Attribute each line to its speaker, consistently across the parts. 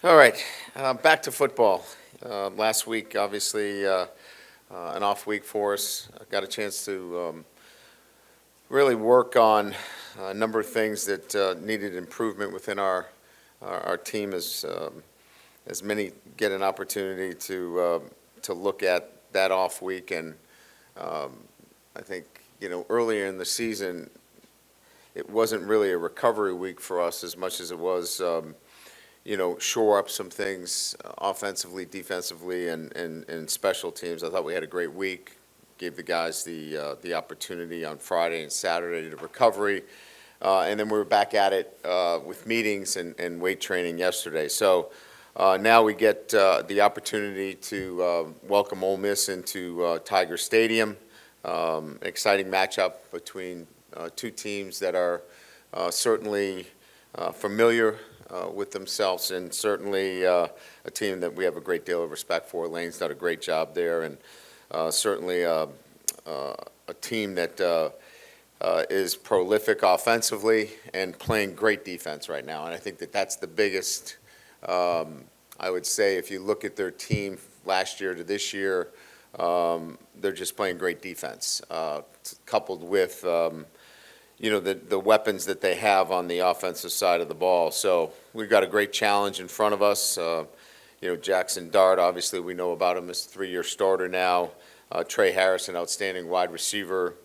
Speaker 1: All right, back to football. Last week, obviously, an off week for us. I got a chance to really work on a number of things that needed improvement within our team as many get an opportunity to look at that off week. And I think, earlier in the season, it wasn't really a recovery week for us as much as it was shore up some things offensively, defensively, and special teams. I thought we had a great week. Gave the guys the opportunity on Friday and Saturday to recovery, and then we were back at it with meetings and weight training yesterday. So now we get the opportunity to welcome Ole Miss into Tiger Stadium. Exciting matchup between two teams that are certainly familiar with themselves, and certainly a team that we have a great deal of respect for. Lane's done a great job there, and certainly a team that is prolific offensively and playing great defense right now. And I think that that's the biggest, I would say, if you look at their team last year to this year, they're just playing great defense, coupled with the weapons that they have on the offensive side of the ball. So we've got a great challenge in front of us. Jackson Dart, obviously we know about him as a 3-year starter now. Trey Harris, an outstanding wide receiver.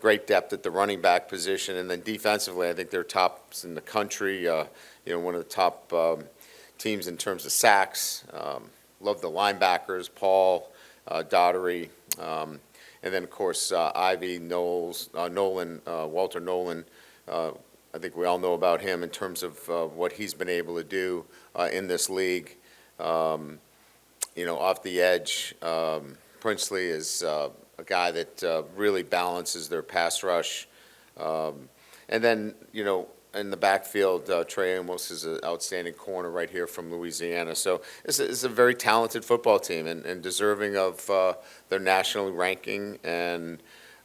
Speaker 1: Great depth at the running back position. And then defensively, I think they're tops in the country. One of the top teams in terms of sacks. Love the linebackers, Paul, Daughtery. And then, of course, Ivy, Nolan, Walter Nolan. I think we all know about him in terms of what he's been able to do in this league. Off the edge, Princely is a guy that really balances their pass rush. And then, in the backfield, Trey Amos is an outstanding corner right here from Louisiana. So it's a very talented football team and deserving of their national ranking. And,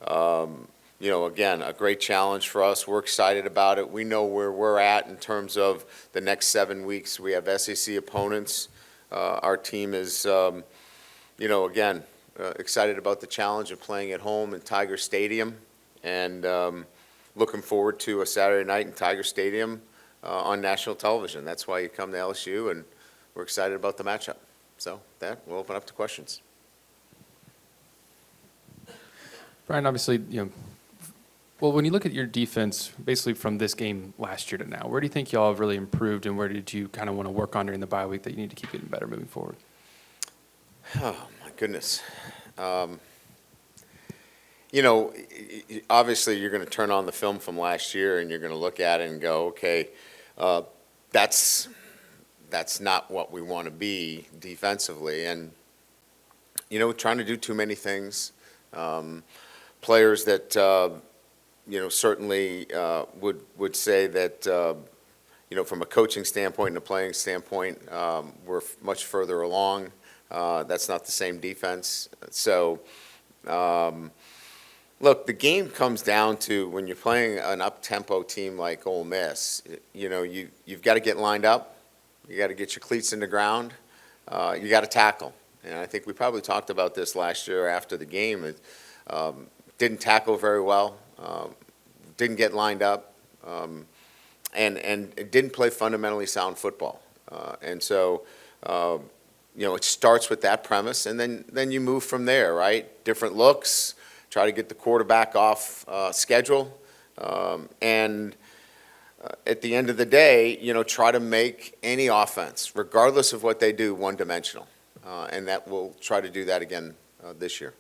Speaker 1: again, a great challenge for us. We're excited about it. We know where we're at in terms of the next 7 weeks. We have SEC opponents. Our team is, again, excited about the challenge of playing at home in Tiger Stadium. And looking forward to a Saturday night in Tiger Stadium on national television. That's why you come to LSU, and we're excited about the matchup. So that, we'll open up to questions.
Speaker 2: Brian, obviously, when you look at your defense, basically from this game last year to now, where do you think y'all have really improved, and where did you kind of want to work on during the bye week that you need to keep getting better moving forward?
Speaker 1: Oh, my goodness. Obviously you're going to turn on the film from last year and you're going to look at it and go, okay, that's not what we want to be defensively. And, trying to do too many things. Players that, certainly would say that, from a coaching standpoint and a playing standpoint, we're much further along. That's not the same defense. So, look, the game comes down to when you're playing an up-tempo team like Ole Miss, you've got to get lined up. You got to get your cleats in the ground. You got to tackle. And I think we probably talked about this last year after the game. It didn't tackle very well, didn't get lined up, and it didn't play fundamentally sound football. And so, it starts with that premise, and then you move from there, right? Different looks. Try to get the quarterback off schedule, and at the end of the day, try to make any offense, regardless of what they do, one-dimensional, and that we'll try to do that again this year.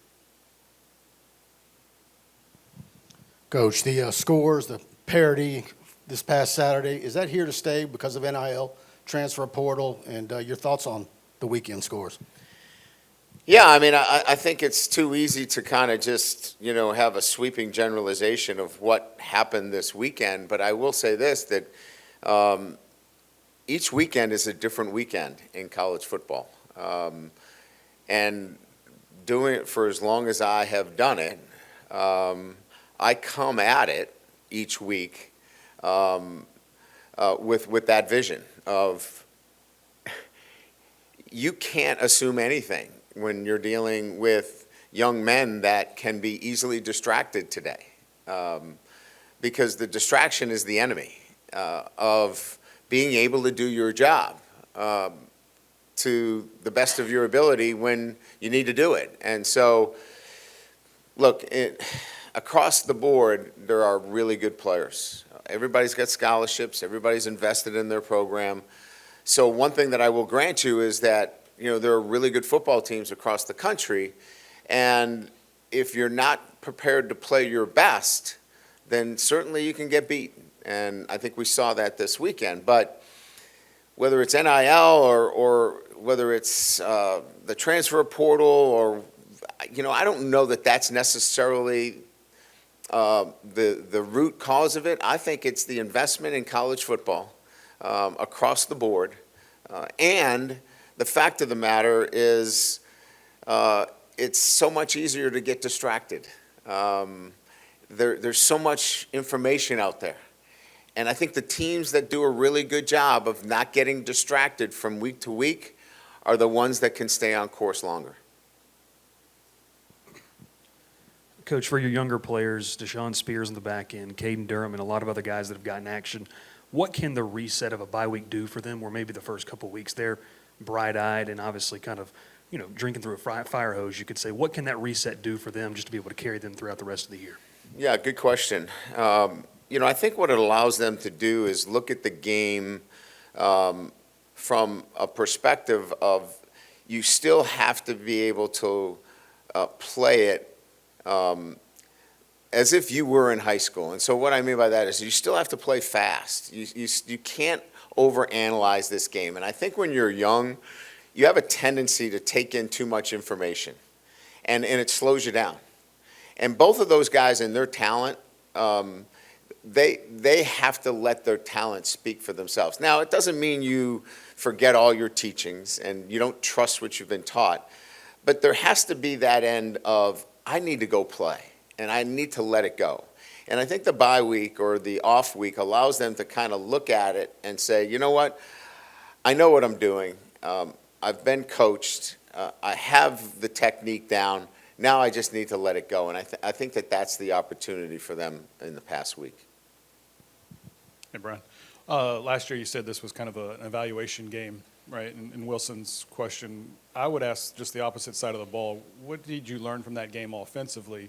Speaker 3: Coach, the scores, the parity this past Saturday, is that here to stay because of NIL, transfer portal, and your thoughts on the weekend scores?
Speaker 1: Yeah, I think it's too easy to kind of just, have a sweeping generalization of what happened this weekend. But I will say this, that each weekend is a different weekend in college football. And doing it for as long as I have done it, I come at it each week with that vision of you can't assume anything when you're dealing with young men that can be easily distracted today. Because the distraction is the enemy of being able to do your job to the best of your ability when you need to do it. And so, look, across the board, there are really good players. Everybody's got scholarships. Everybody's invested in their program. So one thing that I will grant you is that, there are really good football teams across the country. And if you're not prepared to play your best, then certainly you can get beaten. And I think we saw that this weekend. But whether it's NIL or whether it's the transfer portal or, I don't know that that's necessarily the root cause of it. I think it's the investment in college football across the board. And the fact of the matter is it's so much easier to get distracted. There's so much information out there. And I think the teams that do a really good job of not getting distracted from week to week are the ones that can stay on course longer.
Speaker 4: Coach, for your younger players, Deshaun Spears in the back end, Caden Durham, and a lot of other guys that have gotten action, what can the reset of a bye week do for them, where maybe the first couple of weeks they're bright-eyed and obviously kind of, drinking through a fire hose, you could say? What can that reset do for them just to be able to carry them throughout the rest of the year?
Speaker 1: Yeah, good question. I think what it allows them to do is look at the game from a perspective of you still have to be able to play it as if you were in high school. And so what I mean by that is you still have to play fast. You can't overanalyze this game. And I think when you're young, you have a tendency to take in too much information, and it slows you down. And both of those guys and their talent, they have to let their talent speak for themselves. Now, it doesn't mean you forget all your teachings and you don't trust what you've been taught, but there has to be that end of, I need to go play, and I need to let it go. And I think the bye week or the off week allows them to kind of look at it and say, you know what, I know what I'm doing. I've been coached. I have the technique down. Now I just need to let it go. And I think that that's the opportunity for them in the past week.
Speaker 5: Hey, Brian. Last year you said this was kind of an evaluation game, right? And Wilson's question, I would ask just the opposite side of the ball. What did you learn from that game offensively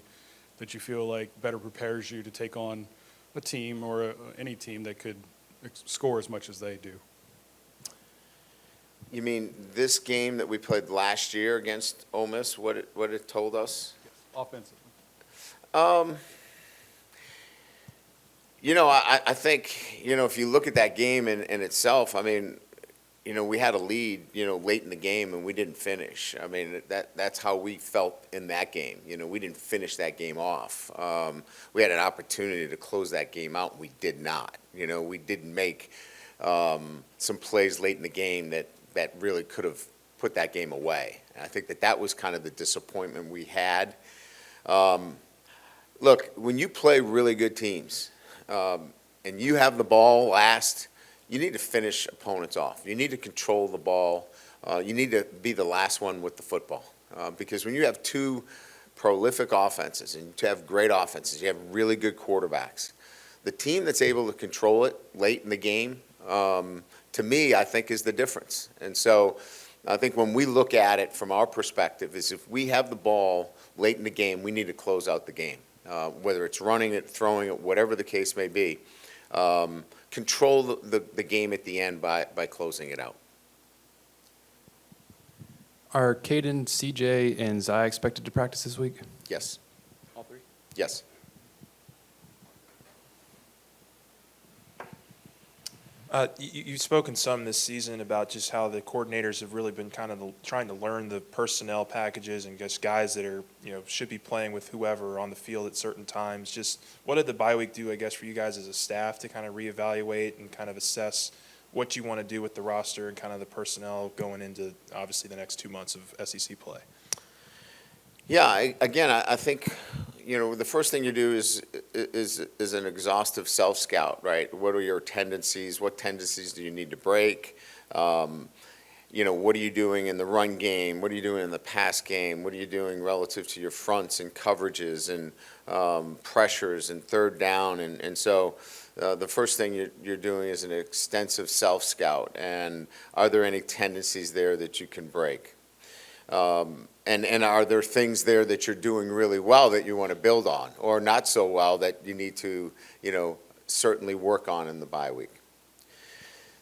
Speaker 5: that you feel like better prepares you to take on a team or any team that could score as much as they do?
Speaker 1: You mean this game that we played last year against Ole Miss, what it told us?
Speaker 5: Yes. Offensively.
Speaker 1: I think, if you look at that game in itself, I mean, we had a lead, late in the game and we didn't finish. I mean, that's how we felt in that game. We didn't finish that game off. We had an opportunity to close that game out and we did not. We didn't make some plays late in the game that really could have put that game away. And I think that was kind of the disappointment we had. Look, when you play really good teams and you have the ball last, you need to finish opponents off. You need to control the ball. You need to be the last one with the football. Because when you have two prolific offenses and you have great offenses, you have really good quarterbacks, the team that's able to control it late in the game, to me, I think is the difference. And so I think when we look at it from our perspective is if we have the ball late in the game, we need to close out the game. Whether it's running it, throwing it, whatever the case may be. Control the game at the end by closing it out.
Speaker 2: Are Caden, CJ, and Zai expected to practice this week?
Speaker 1: Yes.
Speaker 2: All three?
Speaker 1: Yes.
Speaker 6: You've spoken some this season about just how the coordinators have really been kind of trying to learn the personnel packages and just guys that are, should be playing with whoever on the field at certain times. Just what did the bye week do, I guess, for you guys as a staff to kind of reevaluate and kind of assess what you want to do with the roster and kind of the personnel going into, obviously, the next 2 months of SEC play?
Speaker 1: Yeah, I think, the first thing you do is an exhaustive self-scout, right? What are your tendencies? What tendencies do you need to break? what are you doing in the run game? What are you doing in the pass game? What are you doing relative to your fronts and coverages and pressures and third down? And so the first thing you're doing is an extensive self-scout. And are there any tendencies there that you can break? And are there things there that you're doing really well that you want to build on, or not so well that you need to, certainly work on in the bye week?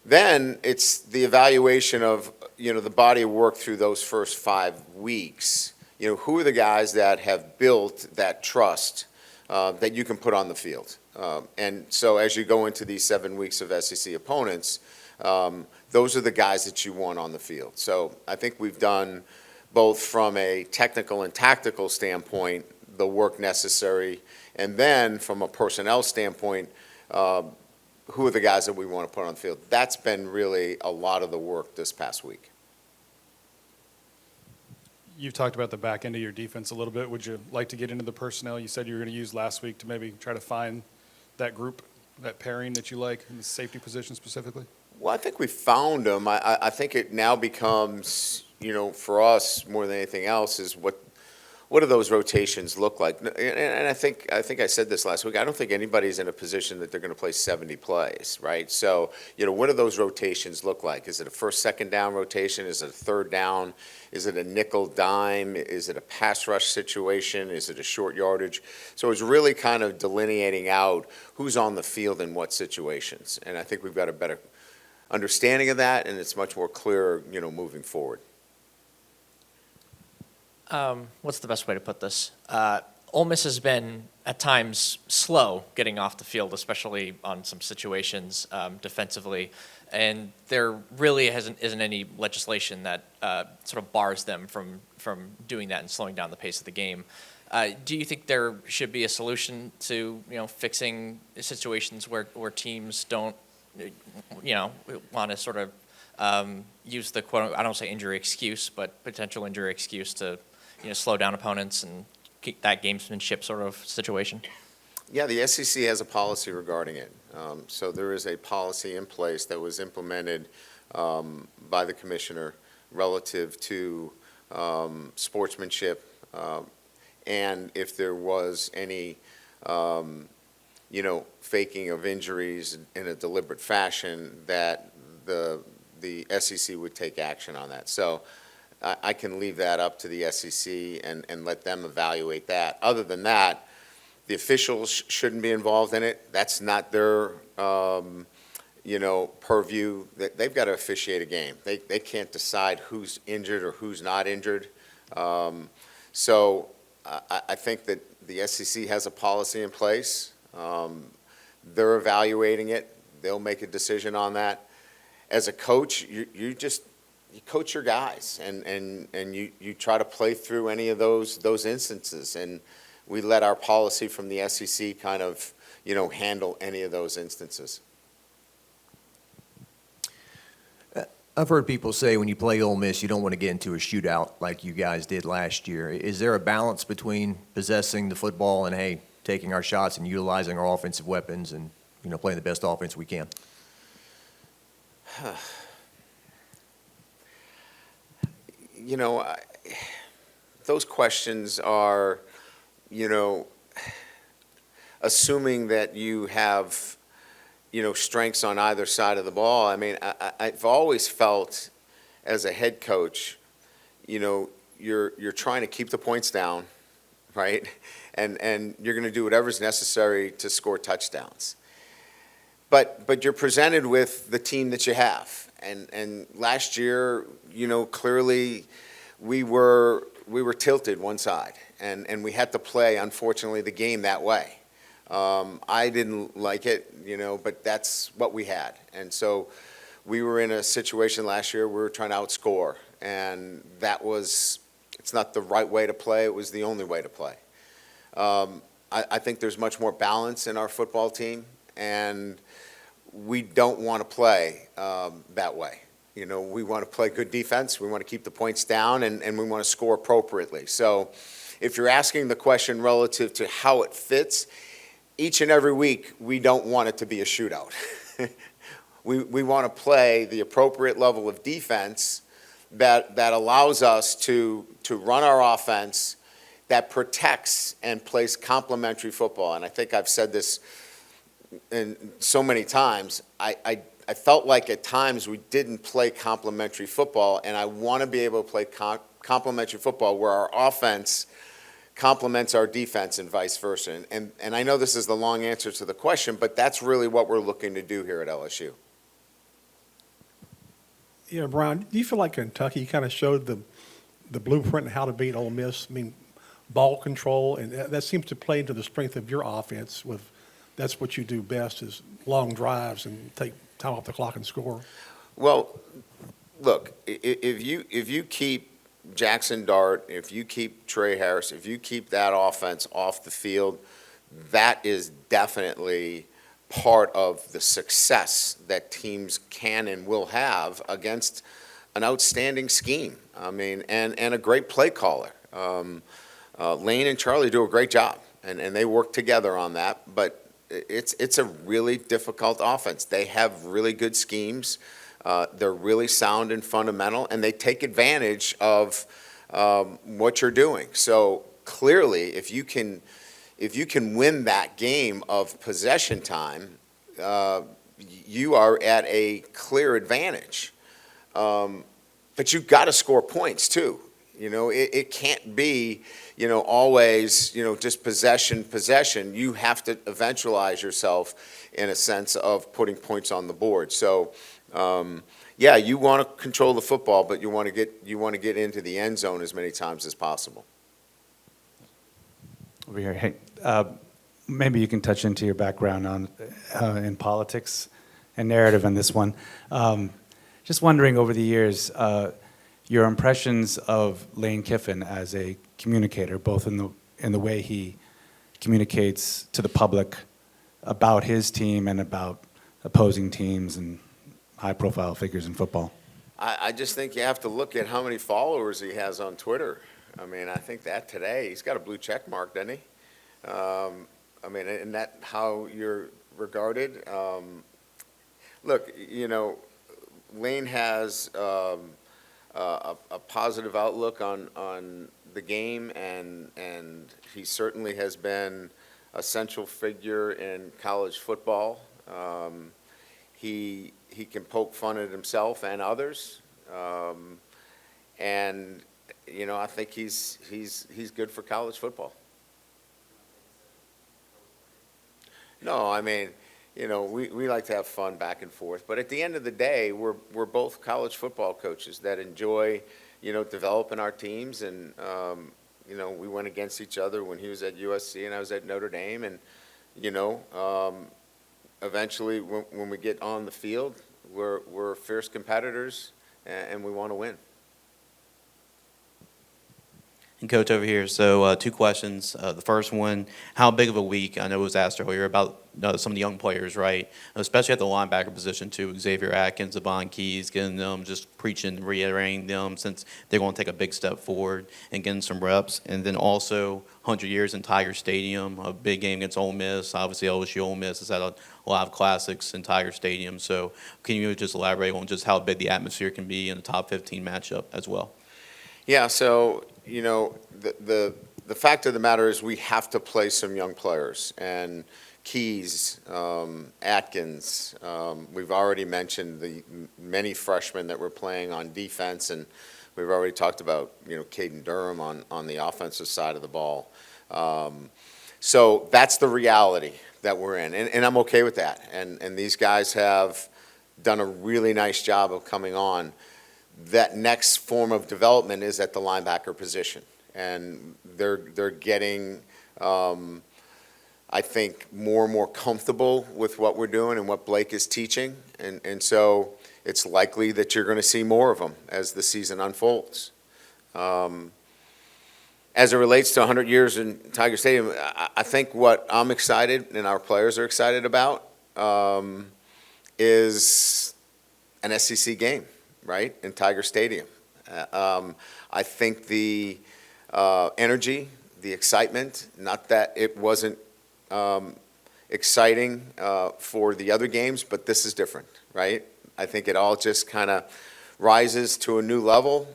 Speaker 1: Then it's the evaluation of, the body of work through those first 5 weeks. Who are the guys that have built that trust that you can put on the field? And so as you go into these 7 weeks of SEC opponents, those are the guys that you want on the field. So I think we've done, both from a technical and tactical standpoint, the work necessary, and then from a personnel standpoint, who are the guys that we want to put on the field? That's been really a lot of the work this past week.
Speaker 5: You've talked about the back end of your defense a little bit. Would you like to get into the personnel you said you were going to use last week to maybe try to find that group, that pairing that you like in the safety position specifically?
Speaker 1: Well, I think we found them. I think it now becomes, for us more than anything else, is what do those rotations look like? And I think I said this last week. I don't think anybody's in a position that they're going to play 70 plays, right? So, what do those rotations look like? Is it a first, second down rotation? Is it a third down? Is it a nickel dime? Is it a pass rush situation? Is it a short yardage? So it's really kind of delineating out who's on the field in what situations. And I think we've got a better understanding of that, and it's much more clear, moving forward.
Speaker 7: What's the best way to put this? Ole Miss has been at times slow getting off the field, especially on some situations defensively, and there really isn't any legislation that sort of bars them from doing that and slowing down the pace of the game. Do you think there should be a solution to fixing situations where teams don't want to sort of use the quote, I don't say injury excuse, but potential injury excuse to slow down opponents and keep that gamesmanship sort of situation?
Speaker 1: Yeah, the SEC has a policy regarding it. So there is a policy in place that was implemented by the commissioner relative to sportsmanship, and if there was any, faking of injuries in a deliberate fashion, that the SEC would take action on that. So I can leave that up to the SEC and let them evaluate that. Other than that, the officials shouldn't be involved in it. That's not their, purview. They've got to officiate a game. They can't decide who's injured or who's not injured. So I think that the SEC has a policy in place. They're evaluating it. They'll make a decision on that. As a coach, you coach your guys, and you try to play through any of those instances, and we let our policy from the SEC kind of handle any of those instances.
Speaker 8: I've heard people say when you play Ole Miss, you don't want to get into a shootout like you guys did last year. Is there a balance between possessing the football and taking our shots and utilizing our offensive weapons and playing the best offense we can?
Speaker 1: Those questions are, assuming that you have, strengths on either side of the ball. I mean, I've always felt as a head coach, you're trying to keep the points down, right? And you're going to do whatever's necessary to score touchdowns. But you're presented with the team that you have. And last year, clearly we were tilted one side, and we had to play, unfortunately, the game that way. I didn't like it, but that's what we had. And so we were in a situation last year where we were trying to outscore, and it's not the right way to play. It was the only way to play. I think there's much more balance in our football team, and we don't want to play that way. We want to play good defense. We want to keep the points down, and we want to score appropriately. So if you're asking the question relative to how it fits, each and every week, we don't want it to be a shootout. We want to play the appropriate level of defense that allows us to run our offense, that protects and plays complementary football. And I think I've said this so many times. I felt like at times we didn't play complementary football, and I want to be able to play complementary football where our offense complements our defense and vice versa. And I know this is the long answer to the question, but that's really what we're looking to do here at LSU.
Speaker 9: Yeah, Brian, do you feel like Kentucky kind of showed the blueprint on how to beat Ole Miss? I mean, ball control, and that seems to play into the strength of your offense. That's what you do best is long drives and take time off the clock and score.
Speaker 1: Well, look, if you keep Jackson Dart, if you keep Trey Harris, if you keep that offense off the field, that is definitely part of the success that teams can and will have against an outstanding scheme. I mean, and a great play caller. Lane and Charlie do a great job, and they work together on that. But it's a really difficult offense. They have really good schemes. They're really sound and fundamental, and they take advantage of what you're doing. So clearly, if you can win that game of possession time, you are at a clear advantage. But you've got to score points too. It can't be, always, just possession. You have to eventualize yourself in a sense of putting points on the board. So, yeah, you want to control the football, but you want to get into the end zone as many times as possible.
Speaker 10: Over here, hey, maybe you can touch into your background on in politics and narrative on this one. Just wondering over the years, your impressions of Lane Kiffin as a communicator, both in the way he communicates to the public about his team and about opposing teams and high-profile figures in football.
Speaker 1: I just think you have to look at how many followers he has on Twitter. I mean, I think that today, he's got a blue check mark, doesn't he? I mean, isn't that how you're regarded? Look, Lane has a positive outlook on the game, and he certainly has been a central figure in college football. He can poke fun at himself and others, and I think he's good for college football. No, I mean, we like to have fun back and forth, but at the end of the day, we're both college football coaches that enjoy, developing our teams, and we went against each other when he was at USC and I was at Notre Dame, and eventually when we get on the field, we're fierce competitors, and we want to win.
Speaker 11: And Coach over here, so 2 questions. The first one, how big of a week, I know it was asked earlier about some of the young players, right? Especially at the linebacker position too, Xavier Atkins, Devon Keys, getting them, just preaching, reiterating them since they're going to take a big step forward and getting some reps. And then also 100 years in Tiger Stadium, a big game against Ole Miss. Obviously LSU Ole Miss has had a lot of classics in Tiger Stadium. So can you just elaborate on just how big the atmosphere can be in a top 15 matchup as well?
Speaker 1: Yeah, so the fact of the matter is we have to play some young players, and Keys, Atkins, we've already mentioned the many freshmen that we're playing on defense, and we've already talked about Caden Durham on the offensive side of the ball. So that's the reality that we're in, and I'm okay with that. And these guys have done a really nice job of coming on. That next form of development is at the linebacker position, and they're getting, I think, more and more comfortable with what we're doing and what Blake is teaching, and so it's likely that you're going to see more of them as the season unfolds. As it relates to 100 years in Tiger Stadium, I think what I'm excited and our players are excited about is an SEC game, right, in Tiger Stadium. I think the energy, the excitement, not that it wasn't exciting for the other games, but this is different, right? I think it all just kind of rises to a new level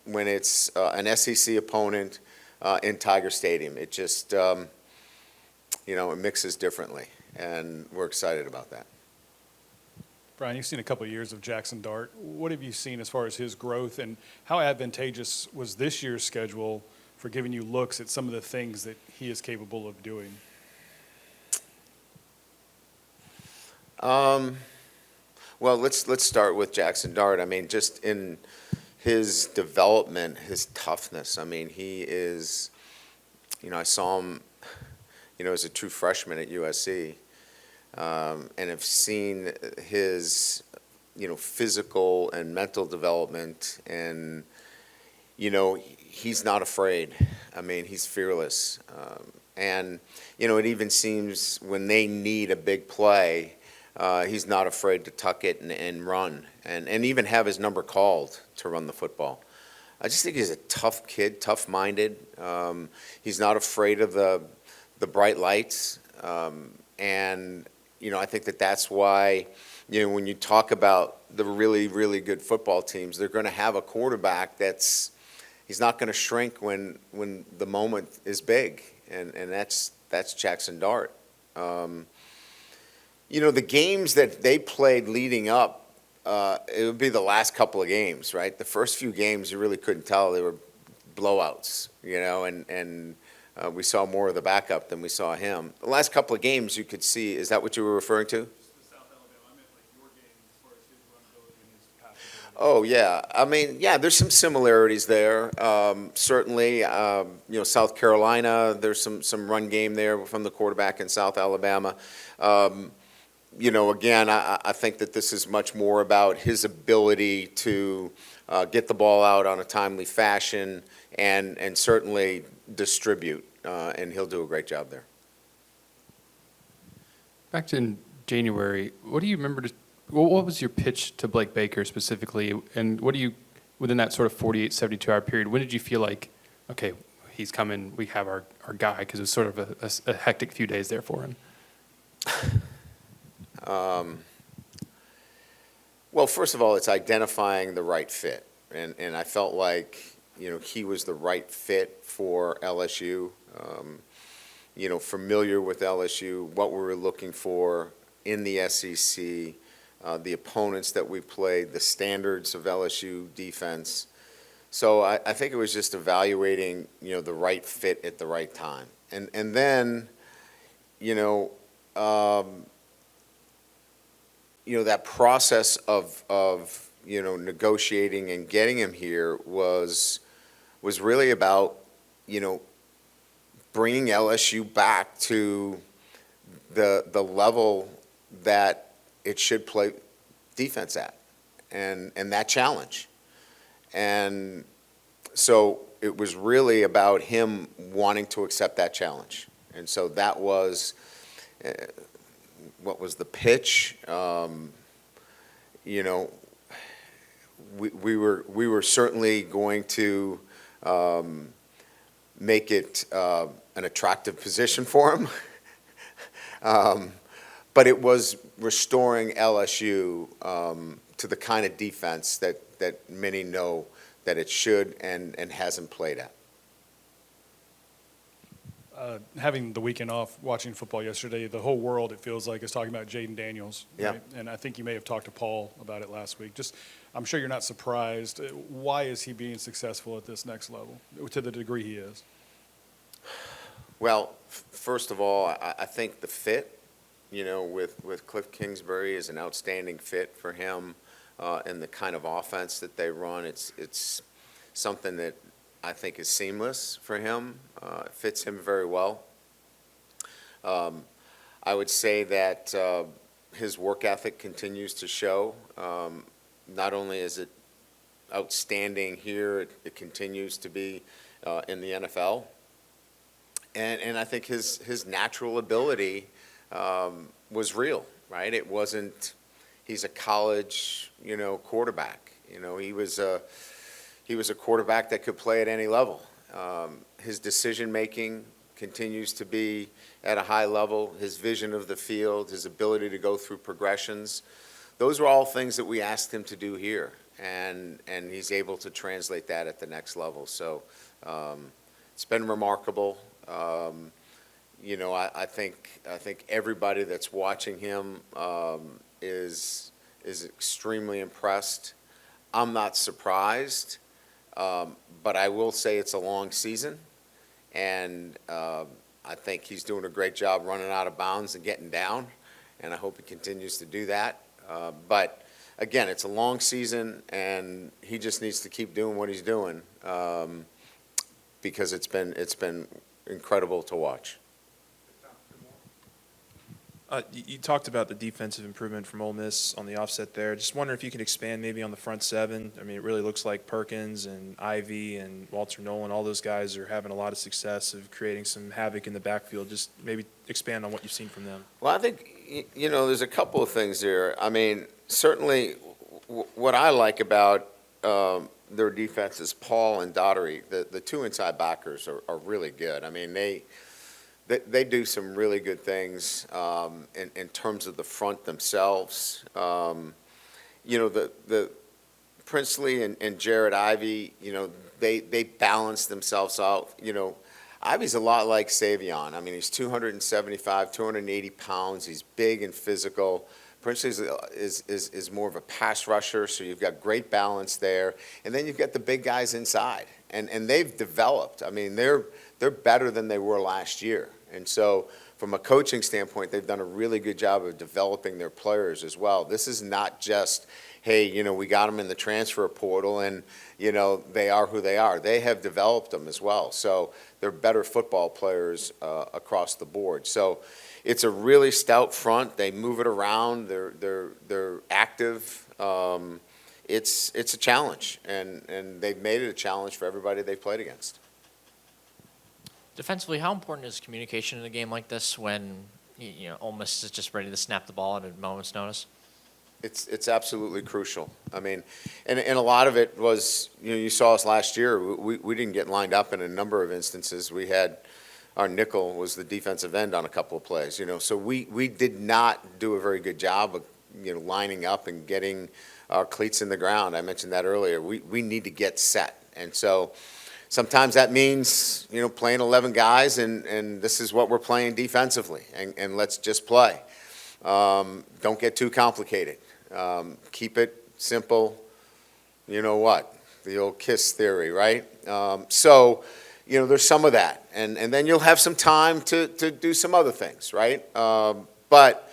Speaker 1: when it's an SEC opponent in Tiger Stadium. It just, it mixes differently, and we're excited about that.
Speaker 5: Brian, you've seen a couple of years of Jackson Dart. What have you seen as far as his growth, and how advantageous was this year's schedule for giving you looks at some of the things that he is capable of doing?
Speaker 1: Well, let's start with Jackson Dart. I mean, just in his development, his toughness. I mean, he is, I saw him, as a true freshman at USC, and have seen his, physical and mental development, and, he's not afraid. I mean, he's fearless. And, it even seems when they need a big play, he's not afraid to tuck it and run, and even have his number called to run the football. I just think he's a tough kid, tough-minded. He's not afraid of the bright lights, and I think that's why when you talk about the really, really good football teams, they're going to have a quarterback he's not going to shrink when the moment is big, and that's Jackson Dart. The games that they played leading up, it would be the last couple of games, right? The first few games, you really couldn't tell. They were blowouts, and we saw more of the backup than we saw him. The last couple of games, you could see, is that what you were referring to? Oh, yeah. I mean, yeah, there's some similarities there. Certainly, South Carolina, there's some run game there from the quarterback in South Alabama. Again, I think that this is much more about his ability to get the ball out on a timely fashion and certainly distribute, and he'll do a great job there.
Speaker 2: Back to in January, what do you remember? What was your pitch to Blake Baker specifically, and what do you, within that sort of 48, 72-hour period, when did you feel like, okay, he's coming, we have our guy, because it was sort of a hectic few days there for him?
Speaker 1: Well, first of all, it's identifying the right fit, and I felt like he was the right fit for LSU. Familiar with LSU, what we were looking for in the SEC, the opponents that we played, the standards of LSU defense. So I think it was just evaluating the right fit at the right time, and then that process of negotiating and getting him here was really about bringing LSU back to the level that it should play defense at, and that challenge. And so it was really about him wanting to accept that challenge, and so that was what was the pitch. We were certainly going to make it an attractive position for him, but it was restoring LSU to the kind of defense that many know that it should and hasn't played at.
Speaker 5: Having the weekend off, watching football yesterday, the whole world, it feels like, is talking about Jaden Daniels.
Speaker 1: Yeah.
Speaker 5: Right? And I think you may have talked to Paul about it last week. I'm sure you're not surprised. Why is he being successful at this next level, to the degree he is?
Speaker 1: Well, first of all, I think the fit, with Cliff Kingsbury is an outstanding fit for him, and the kind of offense that they run. It's something that I think is seamless for him. It fits him very well. I would say that his work ethic continues to show. Not only is it outstanding here, it continues to be in the NFL. And I think his natural ability was real, right? It wasn't, he's a college, quarterback. He was a quarterback that could play at any level. His decision-making continues to be at a high level. His vision of the field, his ability to go through progressions, those were all things that we asked him to do here. and he's able to translate that at the next level. So it's been remarkable. You know, I think everybody that's watching him is extremely impressed. I'm not surprised, but I will say it's a long season, and I think he's doing a great job running out of bounds and getting down, and I hope he continues to do that. But again, it's a long season, and he just needs to keep doing what he's doing because it's been incredible to watch.
Speaker 6: You talked about the defensive improvement from Ole Miss on the offset there. Just wondering if you could expand maybe on the front seven. I mean, it really looks like Perkins and Ivy and Walter Nolan, all those guys are having a lot of success of creating some havoc in the backfield. Just maybe expand on what you've seen from them.
Speaker 1: Well, I think, you know, there's a couple of things there. I mean, certainly what I like about their defense is Paul and Daugherty. The two inside backers are really good. I mean, they do some really good things in terms of the front themselves. You know, the Princely and Jared Ivey, you know, they balance themselves out. You know, Ivey's a lot like Savion. I mean, he's 275, 280 pounds. He's big and physical. Princely is more of a pass rusher, so you've got great balance there. And then you've got the big guys inside. And they've developed. I mean, they're better than they were last year. And so from a coaching standpoint, they've done a really good job of developing their players as well. This is not just, hey, you know, we got them in the transfer portal and, you know, they are who they are. They have developed them as well. So they're better football players across the board. So it's a really stout front. They move it around. They're active. It's a challenge, and they've made it a challenge for everybody they've played against.
Speaker 7: Defensively, how important is communication in a game like this when you know Ole Miss is just ready to snap the ball at a moment's notice?
Speaker 1: It's absolutely crucial. I mean, and a lot of it was, you know, you saw us last year. We didn't get lined up in a number of instances. We had our nickel was the defensive end on a couple of plays, you know. So we did not do a very good job of, you know, lining up and getting our cleats in the ground. I mentioned that earlier. We need to get set, and so sometimes that means, you know, playing 11 guys, and this is what we're playing defensively, and let's just play. Don't get too complicated. Keep it simple. You know what? The old KISS theory, right? So, you know, there's some of that, and then you'll have some time to do some other things, right? But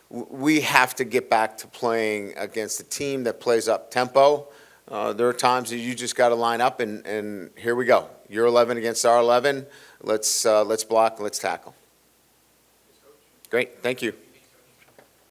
Speaker 1: we have to get back to playing against a team that plays up tempo. There are times that you just got to line up, and here we go. Your 11 against our 11. Let's block and let's tackle. Great. Thank you.